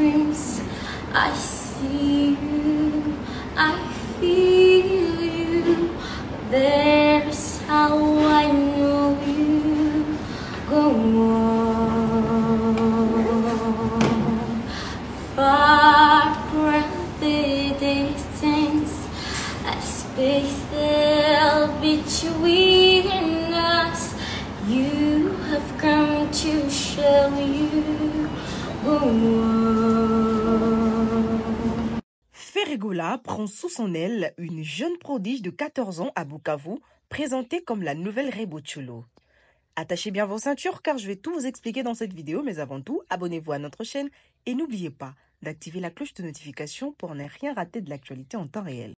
dreams. I see you, I feel you. There's how I know you. Go on, far from the distance, a space there between us. You have come to show you. Go on. Ferregola prend sous son aile une jeune prodige de 14 ans à Bukavu, présentée comme la nouvelle Rebo Chulo. Attachez bien vos ceintures car je vais tout vous expliquer dans cette vidéo, mais avant tout, abonnez-vous à notre chaîne et n'oubliez pas d'activer la cloche de notification pour ne rien rater de l'actualité en temps réel.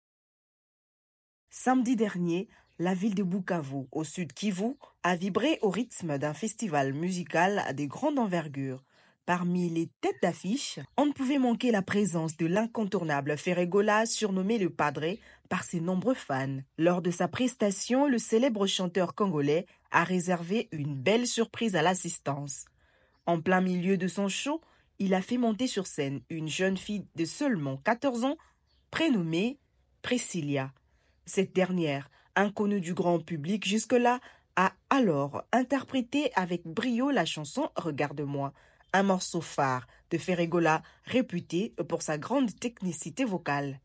Samedi dernier, la ville de Bukavu, au sud Kivu, a vibré au rythme d'un festival musical de grande envergure. Parmi les têtes d'affiche, on ne pouvait manquer la présence de l'incontournable Ferregola, surnommé le Padre par ses nombreux fans. Lors de sa prestation, le célèbre chanteur congolais a réservé une belle surprise à l'assistance. En plein milieu de son show, il a fait monter sur scène une jeune fille de seulement 14 ans, prénommée Priscilla. Cette dernière, inconnue du grand public jusque-là, a alors interprété avec brio la chanson « Regarde-moi », un morceau phare de Ferregola réputé pour sa grande technicité vocale.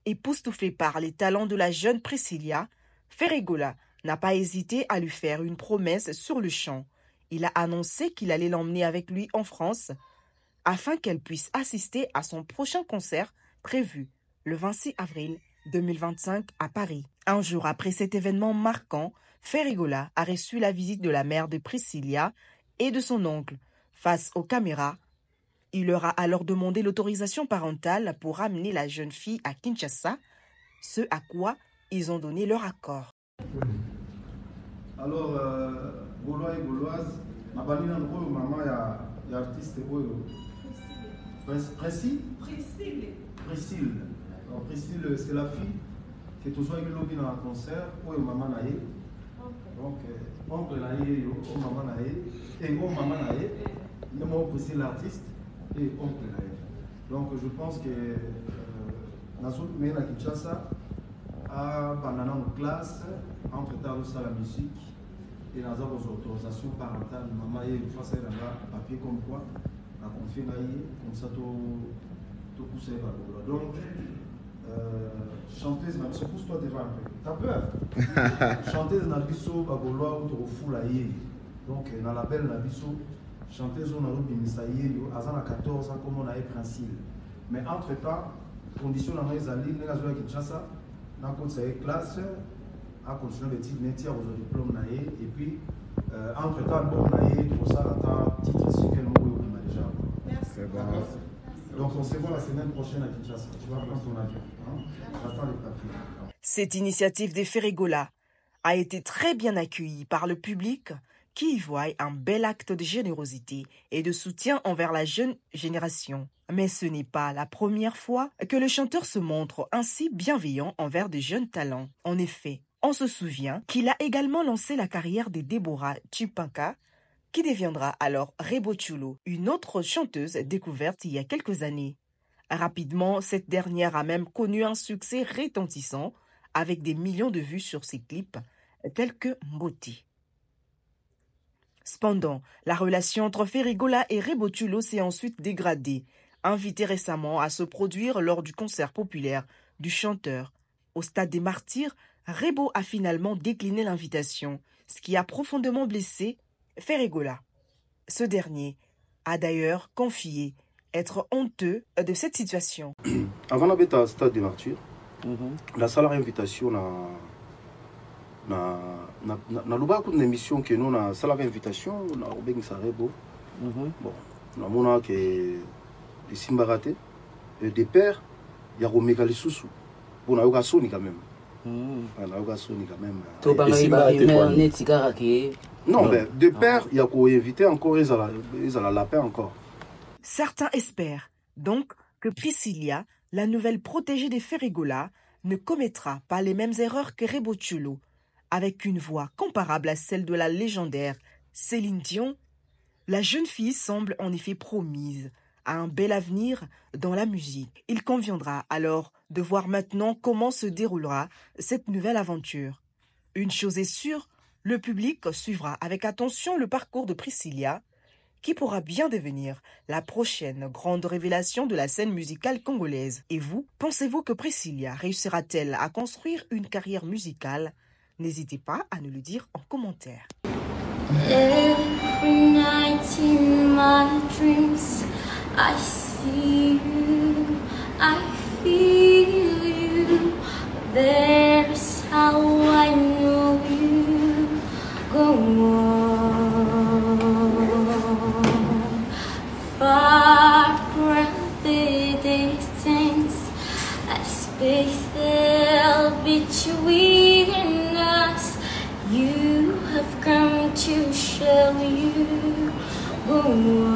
Époustouflé par les talents de la jeune Priscilla, Ferregola n'a pas hésité à lui faire une promesse sur le champ. Il a annoncé qu'il allait l'emmener avec lui en France afin qu'elle puisse assister à son prochain concert prévu le 26 avril 2025 à Paris. Un jour après cet événement marquant, Ferregola a reçu la visite de la mère de Priscilla et de son oncle. Face aux caméras, il leur a alors demandé l'autorisation parentale pour amener la jeune fille à Kinshasa, ce à quoi ils ont donné leur accord. Alors, Gaulois et Gauloises, ma banine en gros, maman, il y a artiste, Priscille. Alors, Priscille, c'est la fille qui est toujours avec le lobby dans un concert, où maman naïe. Donc, oncle naïe, maman naïe, et maman naïe. Nous avons Priscille l'artiste et oncle naïe. Donc, je pense que Nassou Mena Kinshasa a banana en classe, entre-temps, la musique. Et nous avons des autorisations parentales. Maman est face à un papier comme quoi, la confiance comme ça, tout poussé par le donc, chanteuse, même se pousse-toi devant un peu. T'as peur? Chanteuse Nabiso, Bagoloa, ou Torofou Laïe. Donc, dans la belle Nabiso, chanteuse on a eu Bimisaïe, à 14 ans, comme on a eu Princile. Mais entre-temps, condition dans les alliés, nous avons Kinshasa, nous avons classe. À continuer le titre métier aux diplômes naïe et puis entre-temps bon naïe pour ça attend titre sur quel mot il m'a déjà. Merci. Donc on se voit la semaine prochaine à Kinshasa. Tu vas prendre ton avion. J'attends les papiers. Cette initiative des Ferregola a été très bien accueillie par le public qui y voit un bel acte de générosité et de soutien envers la jeune génération. Mais ce n'est pas la première fois que le chanteur se montre ainsi bienveillant envers de jeunes talents. En effet, on se souvient qu'il a également lancé la carrière de Deborah Chimpanka, qui deviendra alors Rebo Chulo, une autre chanteuse découverte il y a quelques années. Rapidement, cette dernière a même connu un succès retentissant, avec des millions de vues sur ses clips, tels que Mboti. Cependant, la relation entre Ferregola et Rebo Chulo s'est ensuite dégradée, invité récemment à se produire lors du concert populaire du chanteur. Au stade des Martyrs, Rebo a finalement décliné l'invitation, ce qui a profondément blessé Ferregola. Ce dernier a d'ailleurs confié être honteux de cette situation. Avant d'être au stade des Martyrs, la salle d'invitation na luba une émission que nous na salle d'invitation na obengisa Rebo. Bon, na mona que de Simbarate de père il y a Romeka Lisusu. Bon na yoga soni quand même. Na yoga soni quand même. Non, mais de père, il y a qu'à inviter encore ils à la lapin encore. Certains espèrent donc que Priscilla, la nouvelle protégée des Ferregola, ne commettra pas les mêmes erreurs que Rebo Chulo. Avec une voix comparable à celle de la légendaire Céline Dion, la jeune fille semble en effet promise a un bel avenir dans la musique. Il conviendra alors de voir maintenant comment se déroulera cette nouvelle aventure. Une chose est sûre, le public suivra avec attention le parcours de Priscilla, qui pourra bien devenir la prochaine grande révélation de la scène musicale congolaise. Et vous, pensez-vous que Priscilla réussira-t-elle à construire une carrière musicale? N'hésitez pas à nous le dire en commentaire. Every night in my dreams, I see you, I feel you. There's how I know you. Go on, far from the distance, a space there between us. You have come to show you. Go on.